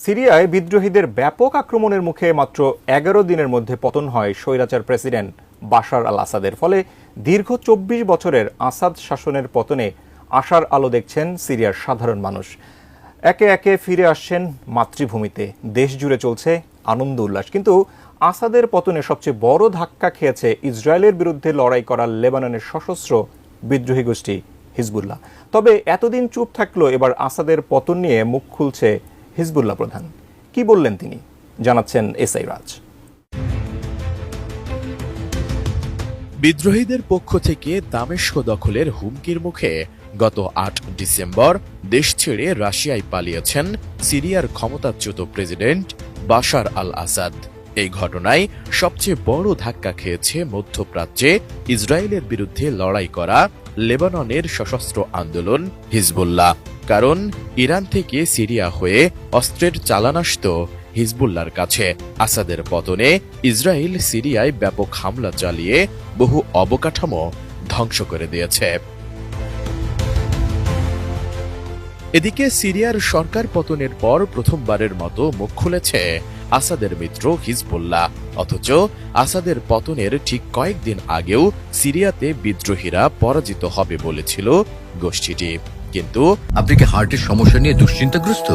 সিরিয়ায় বিদ্রোহীদের ব্যাপক আক্রমণের মুখে মাত্র ১১ দিনের মধ্যে পতন হয় স্বৈরাচার প্রেসিডেন্ট বাশার আল আসাদের। ফলে দীর্ঘ ২৪ বছরের আসাদ শাসনের পতনে আশার আলো দেখছেন সিরিয়ার সাধারণ মানুষ। একে একে ফিরে আসছেন মাতৃভূমিতে। দেশ জুড়ে চলছে আনন্দ উল্লাস। কিন্তু আসাদের পতনে সবচেয়ে বড় ধাক্কা খেয়েছে ইসরায়েলের বিরুদ্ধে লড়াই করা লেবাননের সশস্ত্র বিদ্রোহী গোষ্ঠী হিজবুল্লাহ। তবে এতদিন চুপ থাকলেও এবার আসাদের পতন নিয়ে মুখ খুলছে হিজবুল্লাহ প্রধান। কি বললেন তিনি, জানাচ্ছেন এসআই রাজ। বিদ্রোহীদের পক্ষ থেকে দামেস্ক দখলের হুমকির মুখে গত ৮ ডিসেম্বর দেশ ছেড়ে রাশিয়ায় পালিয়েছেন সিরিয়ার ক্ষমতাচ্যুত প্রেসিডেন্ট বাশার আল আসাদ। এই ঘটনায় সবচেয়ে বড় ধাক্কা খেয়েছে মধ্যপ্রাচ্যে ইসরায়েলের বিরুদ্ধে লড়াই করা লেবাননের সশস্ত্র আন্দোলন হিজবুল্লাহ। কারণ ইরান থেকে সিরিয়া হয়ে অস্ত্রের চালান আসত হিজবুল্লাহর কাছে। আসাদের পতনে ইসরায়েল সিরিয়ায় ব্যাপক হামলা চালিয়ে বহু অবকাঠামো ধ্বংস করে দিয়েছে। এদিকে সিরিয়ার সরকার পতনের পর প্রথমবারের মতো মুখ খুলেছে আসাদের মিত্র হিজবুল্লাহ। অথচ আসাদের পতনের ঠিক কয়েকদিন আগেও সিরিয়াতে বিদ্রোহীরা পরাজিত হবে বলেছিল গোষ্ঠীটি। কিন্তু আপনি কি হার্টের সমস্যা নিয়ে দুশ্চিন্তাগ্রস্ত?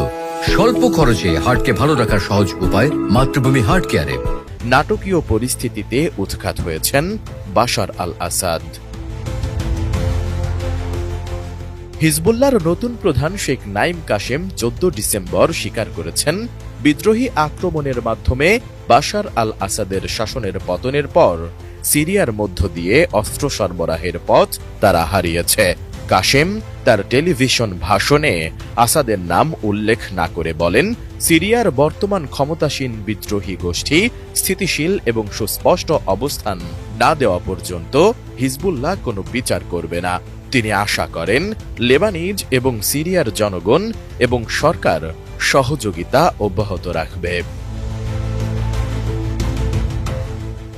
স্বল্প খরচে হার্টকে ভালো রাখার সহজ উপায় মাতৃভূমি হার্ট কেয়ারে। নাটকীয় পরিস্থিতিতে উৎখাত হয়েছেন বাশার আল আসাদ। হিজবুল্লাহর নতুন প্রধান শেখ নাইম কাশেম ১৪ ডিসেম্বর স্বীকার করেছেন, বিদ্রোহী আক্রমণের মাধ্যমে বাশার আল আসাদের শাসনের পতনের পর সিরিয়ার মধ্য দিয়ে অস্ত্র সরবরাহের পথ তারা হারিয়েছে। কাশেম তার টেলিভিশন ভাষণে আসাদের নাম উল্লেখ না করে বলেন, সিরিয়ার বর্তমান ক্ষমতাসীন বিদ্রোহী গোষ্ঠী স্থিতিশীল এবং সুস্পষ্ট অবস্থান না দেওয়া পর্যন্ত হিজবুল্লাহ কোনো বিচার করবে না। তিনি আশা করেন লেবানিজ এবং সিরিয়ার জনগণ এবং সরকার সহযোগিতা অব্যাহত রাখবে।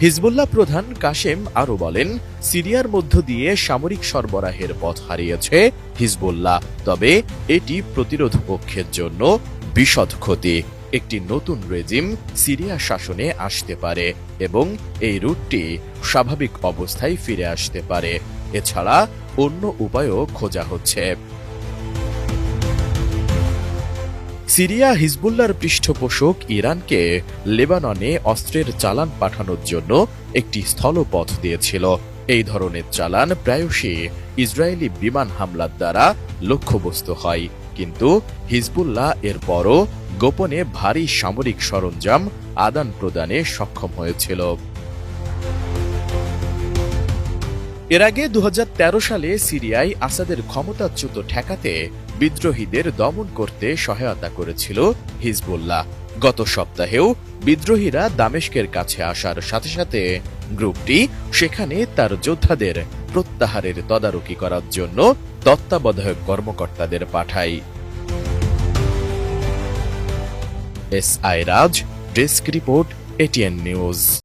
হিজবুল্লাহ প্রধান কাশেম আরও বলেন, সিরিয়ার মধ্য দিয়ে সামরিক সরবরাহের পথ হারিয়েছে হিজবুল্লাহ। তবে এটি প্রতিরোধ পক্ষের জন্য বিশদ ক্ষতি। একটি নতুন রেজিম সিরিয়া শাসনে আসতে পারে এবং এই রুটটি স্বাভাবিক অবস্থায় ফিরে আসতে পারে। এছাড়া অন্য উপায়ও খোঁজা হচ্ছে। সিরিয়া হিজবুল্লাহর পৃষ্ঠপোষক ইরানকে লেবাননে অস্ত্রের চালান পাঠানোর জন্য একটি স্থলপথ দিয়েছিল। এই ধরনের চালান প্রায়শই ইসরায়েলি বিমান হামলার দ্বারা লক্ষ্যবস্তু হয়, কিন্তু হিজবুল্লাহ এরপরও গোপনে ভারী সামরিক সরঞ্জাম আদান প্রদানে সক্ষম হয়েছিল। এর আগে ২০১৩ সালে সিরিয়ায় আসাদের ক্ষমতাচ্যুত ঠেকাতে বিদ্রোহীদের দমন করতে সহায়তা করেছিল হিজবুল্লাহ। গত সপ্তাহেও বিদ্রোহীরা দামেস্কের কাছে আসার সাথে সাথে গ্রুপটি সেখানে তার যোদ্ধাদের প্রত্যাহারের তদারকি করার জন্য তত্ত্বাবধায়ক কর্মকর্তাদের পাঠায়। এসআই রাজ, ডেস্ক রিপোর্ট, এটিএন নিউজ।